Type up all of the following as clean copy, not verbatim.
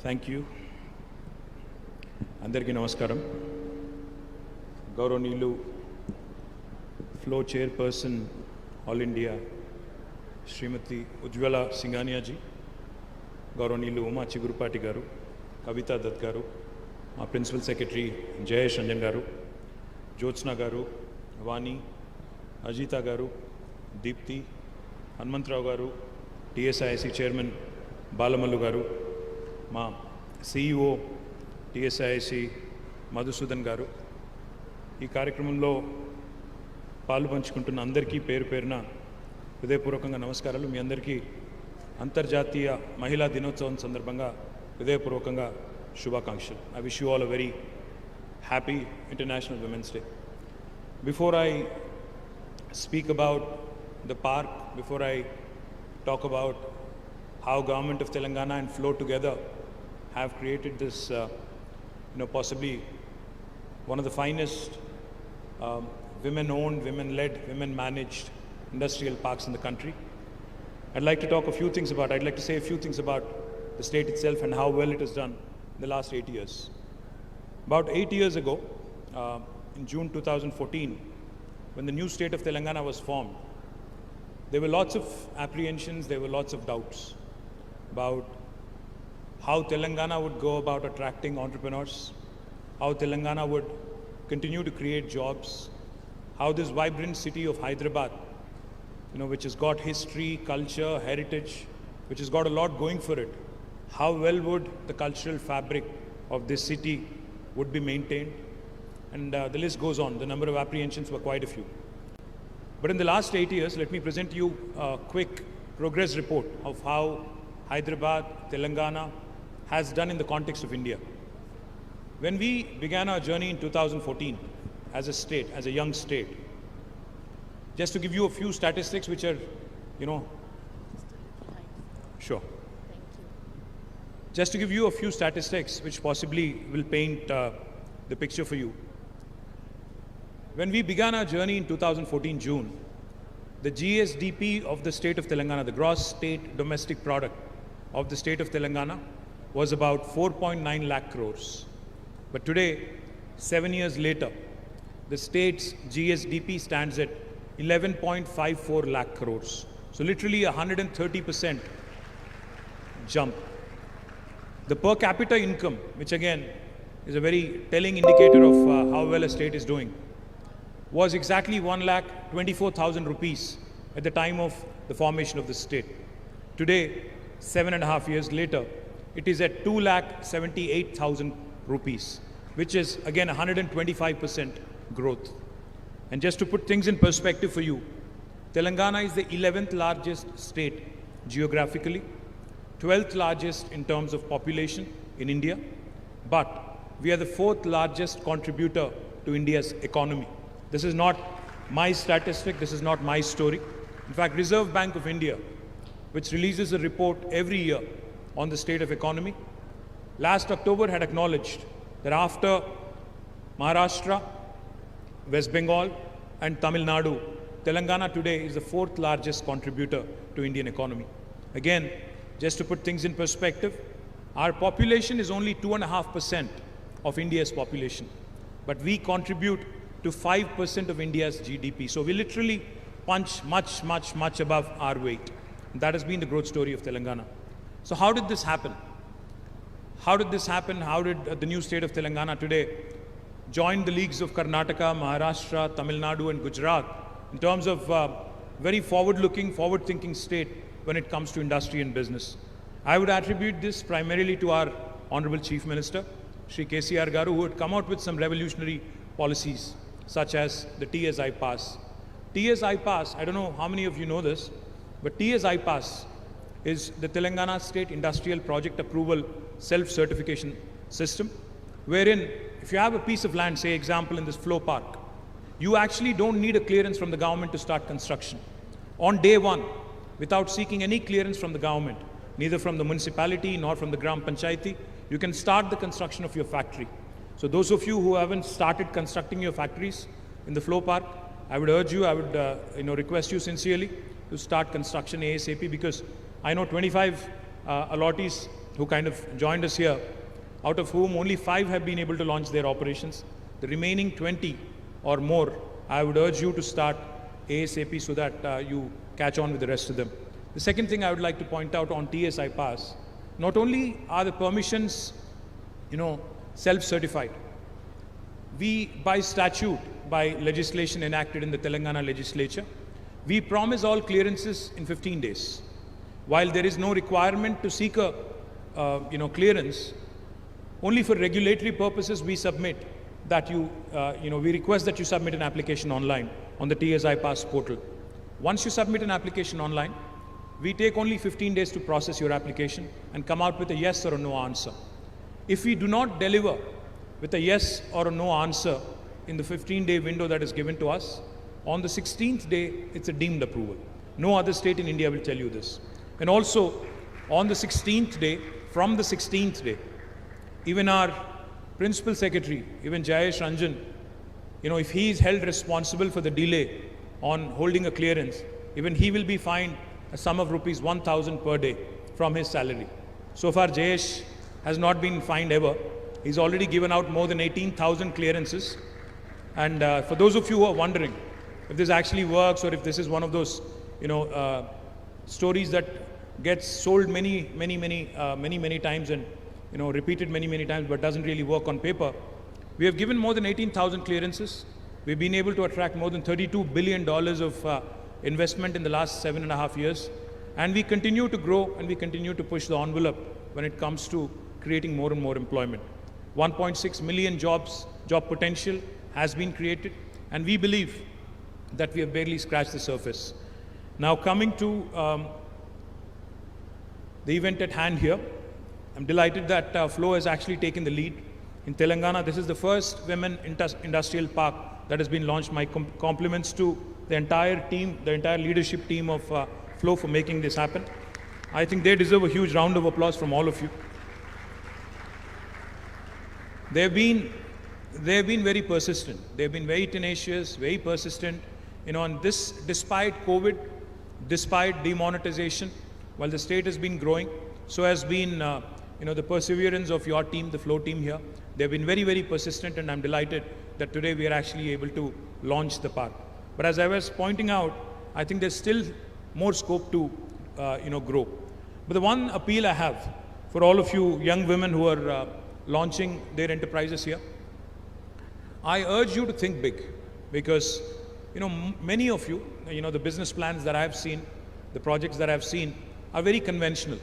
Thank you. Andariki namaskaram. Gauranilu FLO Chairperson All India Srimati Ujjwala Singhania ji, Gauranilu Uma Chigurupati garu, Kavita Dutt garu, మా principal secretary Jayesh Ranjan గారు, జ్యోత్స్న గారు, వాణి, అజిత గారు, దీప్తి, హనుమంతరావు గారు, TSIC chairman Balamallu గారు, మా CEO TSIC Madhusudan గారు, ఈ కార్యక్రమంలో పాలు పంచుకుంటున్న అందరికీ పేరు పేరున హృదయపూర్వకంగా నమస్కారాలు. మీ అందరికీ అంతర్జాతీయ మహిళా దినోత్సవం సందర్భంగా హృదయపూర్వకంగా Shubhakanksha. I wish you all a very happy International Women's Day. Before I speak about the park, before I talk about how Government of Telangana and FLO together have created this, possibly one of the finest women-owned, women-led, women-managed industrial parks in the country, I'd like to talk I'd like to say a few things about the state itself and how well it has done in the last 8 years. About 8 years ago, in June 2014, when the new state of Telangana was formed, there were lots of apprehensions, there were lots of doubts about how Telangana would go about attracting entrepreneurs, how Telangana would continue to create jobs, how this vibrant city of Hyderabad, which has got history, culture, heritage, which has got a lot going for it, how well would the cultural fabric of this city would be maintained, and the list goes on. The number of apprehensions were quite a few. But in the last 8 years, let me present you a quick progress report of how Hyderabad, Telangana has done in the context of India. When we began our journey in 2014 as a state, as a young state, just to give you a few statistics which are, sure. Just to give you a few statistics which possibly will paint the picture for you. When we began our journey in 2014 June, the GSDP of the state of Telangana, the gross state domestic product of the state of Telangana, was about 4.9 lakh crores. But today, 7 years later, the state's GSDP stands at 11.54 lakh crores. So literally 130% jump. The per capita income, which again is a very telling indicator of how well a state is doing, was exactly 1,24,000 rupees at the time of the formation of the state. Today, 7.5 years later, it is at 2,78,000 rupees, which is again 125% growth. And just to put things in perspective for you, Telangana is the 11th largest state geographically, 12th largest in terms of population in India, but we are the 4th largest contributor to India's economy. This is not my statistic, this is not my story. In fact, Reserve Bank of India, which releases a report every year on the state of economy, last October had acknowledged that after Maharashtra, West Bengal and Tamil Nadu, Telangana today is the 4th largest contributor to Indian economy. Again, just to put things in perspective, our population is only 2.5% of India's population, but we contribute to 5% of India's GDP. So we literally punch much above our weight. That has been the growth story of Telangana. So how did this happen? How did this happen? How did the new state of Telangana today join the leagues of Karnataka, Maharashtra, Tamil Nadu and Gujarat in terms of very forward-looking, forward-thinking state when it comes to industry and business? I would attribute this primarily to our Honorable Chief Minister, Shri KCR Garu, who had come out with some revolutionary policies, such as the TSI Pass. TSI Pass, I don't know how many of you know this, but TSI Pass is the Telangana State Industrial Project Approval Self-Certification System, wherein if you have a piece of land, say example in this FLO Park, you actually don't need a clearance from the government to start construction. On day one, without seeking any clearance from the government, neither from the municipality nor from the Gram Panchayati, you can start the construction of your factory. So those of you who haven't started constructing your factories in the FLO Park, I would urge you, I would request you sincerely to start construction ASAP, because I know 25 allottees who kind of joined us here, out of whom only 5 have been able to launch their operations. The remaining 20 or more, I would urge you to start ASAP so that you catch on with the rest of them. The second thing I would like to point out on TSI Pass, not only are the permissions, self-certified, we, by statute, by legislation enacted in the Telangana legislature, we promise all clearances in 15 days. While there is no requirement to seek a clearance, only for regulatory purposes we submit that we request that you submit an application online on the TSI Pass portal. Once you submit an application online, we take only 15 days to process your application and come out with a yes or a no answer. If we do not deliver with a yes or a no answer in the 15-day window that is given to us, on the 16th day, it's a deemed approval. No other state in India will tell you this. And also, on the 16th day, from the 16th day, even our Principal Secretary, even Jayesh Ranjan, if he is held responsible for the delay on holding a clearance, even he will be fined a sum of rupees 1,000 per day from his salary. So far, Jayesh has not been fined ever. He's already given out more than 18,000 clearances. And for those of you who are wondering if this actually works or if this is one of those, stories that gets sold many times and, repeated many times but doesn't really work on paper, we have given more than 18,000 clearances. We've been able to attract more than $32 billion of investment in the last 7.5 years. And we continue to grow and we continue to push the envelope when it comes to creating more and more employment. 1.6 million job potential has been created, and we believe that we have barely scratched the surface. Now coming to the event at hand here, I'm delighted that FLO has actually taken the lead. In Telangana, this is the first women industrial park that has been launched. My compliments to the entire team, the entire leadership team of FLO for making this happen. I think they deserve a huge round of applause from all of you. They've been very persistent. They've been very tenacious, very persistent. And this, despite COVID, despite demonetization, while the state has been growing, so has been, the perseverance of your team, the FLO team here. They've been very persistent, and I'm delighted that today we are actually able to launch the park. But as I was pointing out, I think there's still more scope to, grow. But the one appeal I have for all of you young women who are launching their enterprises here, I urge you to think big, because many of you, the business plans that I've seen, the projects that I've seen are very conventional.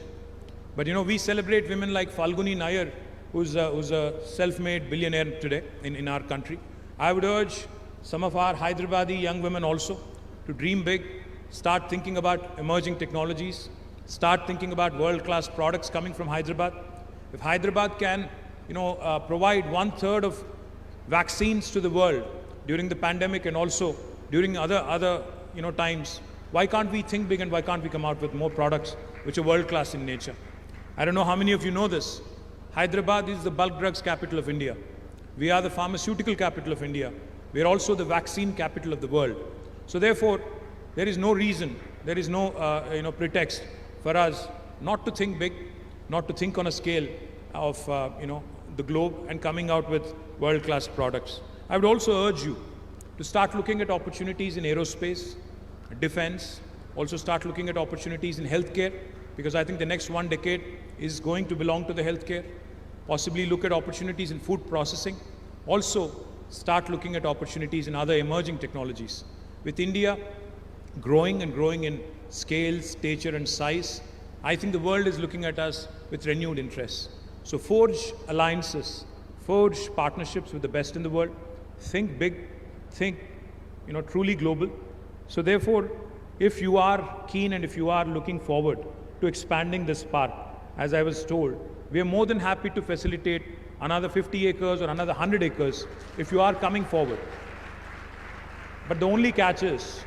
But we celebrate women like Falguni Nair, who's a self-made billionaire today in our country. I would urge some of our Hyderabadi young women also to dream big, start thinking about emerging technologies, start thinking about world-class products coming from Hyderabad. If Hyderabad can, provide 1/3 of vaccines to the world during the pandemic and also during other times, why can't we think big and why can't we come out with more products which are world-class in nature? I don't know how many of you know this. Hyderabad is the bulk drugs capital of India. We are the pharmaceutical capital of India. We are also the vaccine capital of the world. So therefore, there is no reason, there is no pretext for us not to think big, not to think on a scale of the globe and coming out with world-class products. I would also urge you to start looking at opportunities in aerospace, defense, also start looking at opportunities in healthcare, because I think the next 1 decade is going to belong to the healthcare. Possibly look at opportunities in food processing. Also start looking at opportunities in other emerging technologies. With India growing in scale, stature and size, I think the world is looking at us with renewed interest. So forge alliances, forge partnerships with the best in the world, think big, think truly global. So therefore, if you are keen and if you are looking forward to expanding this park, as I was told, we are more than happy to facilitate another 50 acres or another 100 acres if you are coming forward. But the only catch is,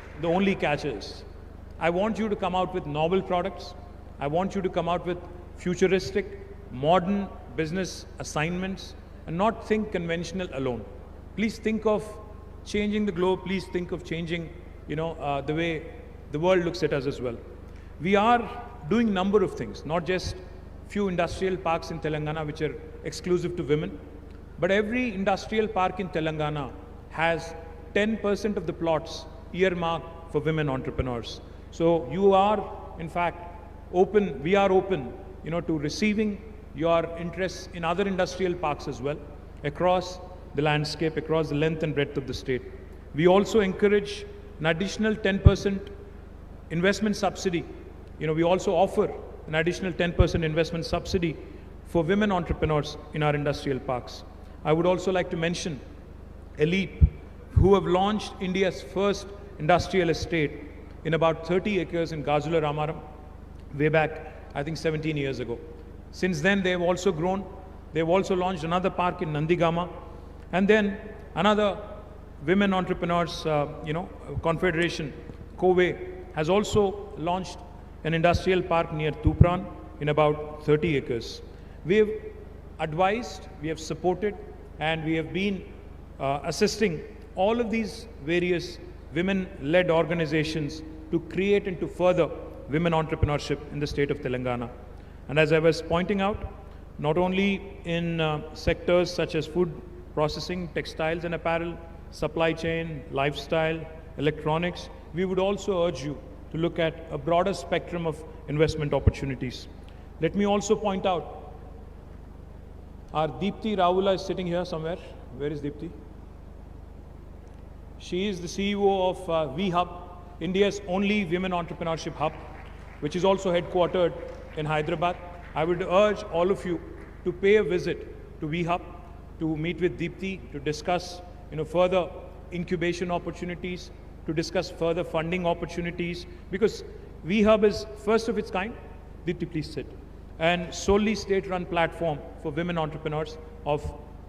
I want you to come out with novel products. I want you to come out with futuristic, modern business assignments and not think conventional alone. Please think of changing the globe. Please think of changing, the way the world looks at us as well. We are doing a number of things, not just few industrial parks in Telangana which are exclusive to women. But every industrial park in Telangana has 10% of the plots earmarked for women entrepreneurs. So you are, in fact, open, we are open, to receiving your interests in other industrial parks as well, across the landscape, across the length and breadth of the state. We also encourage an additional 10% investment subsidy. We also offer an additional 10% investment subsidy for women entrepreneurs in our industrial parks. I would also like to mention Elite, who have launched India's first industrial estate in about 30 acres in Gazula Ramaram, way back, I think 17 years ago. Since then, they have also grown. They've also launched another park in Nandigama, and then another women entrepreneurs, confederation, Kove, has also launched an industrial park near Tupran in about 30 acres. We have advised, we have supported, and we have been assisting all of these various women-led organizations to create and to further women entrepreneurship in the state of Telangana. And as I was pointing out, not only in sectors such as food processing, textiles and apparel, supply chain, lifestyle, electronics, we would also urge you to look at a broader spectrum of investment opportunities. Let me also point out, our Deepti Rahula is sitting here somewhere. Where is Deepti? She is the CEO of V-Hub, India's only women entrepreneurship hub, which is also headquartered in Hyderabad. I would urge all of you to pay a visit to V-Hub, to meet with Deepti, to discuss further incubation opportunities, to discuss further funding opportunities, because V-Hub is first of its kind. Deepti, please sit. And solely state-run platform for women entrepreneurs of,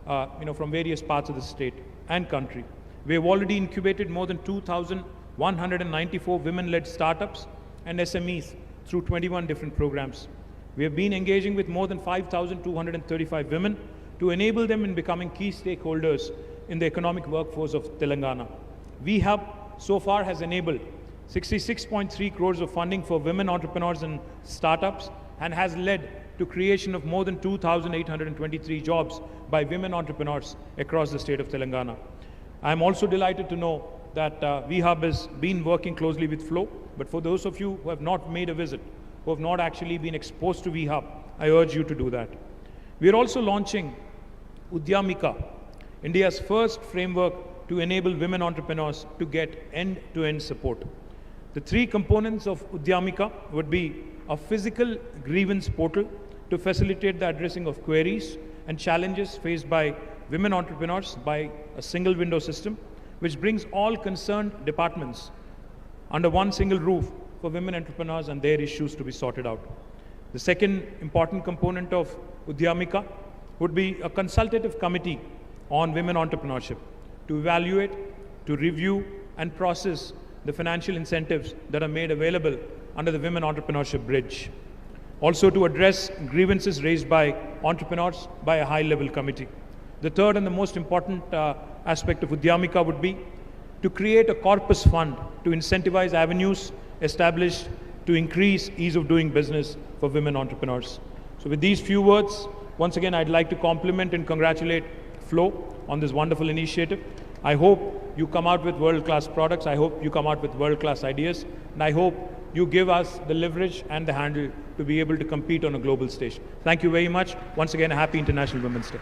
from various parts of the state and country. We have already incubated more than 2,194 women-led startups and SMEs through 21 different programs. We have been engaging with more than 5,235 women to enable them in becoming key stakeholders in the economic workforce of Telangana. V-Hub so far has enabled 66.3 crores of funding for women entrepreneurs and startups, and has led to creation of more than 2,823 jobs by women entrepreneurs across the state of Telangana. I am also delighted to know that V-Hub has been working closely with FLO, but for those of you who have not made a visit, who have not actually been exposed to V-Hub, I urge you to do that. We are also launching Udyamika, India's first framework to enable women entrepreneurs to get end-to-end support. The three components of Udyamika would be a physical grievance portal to facilitate the addressing of queries and challenges faced by women entrepreneurs by a single window system, which brings all concerned departments under one single roof for women entrepreneurs and their issues to be sorted out. The second important component of Udyamika would be a consultative committee on women entrepreneurship to evaluate, to review and process the financial incentives that are made available under the Women Entrepreneurship Bridge. Also to address grievances raised by entrepreneurs by a high-level committee. The third and the most important aspect of Udyamika would be to create a corpus fund to incentivize avenues established to increase ease of doing business for women entrepreneurs. So with these few words, once again, I'd like to compliment and congratulate FLO on this wonderful initiative. I hope you come out with world-class products. I hope you come out with world-class ideas. And I hope you give us the leverage and the handle to be able to compete on a global stage. Thank you very much. Once again, a happy International Women's Day.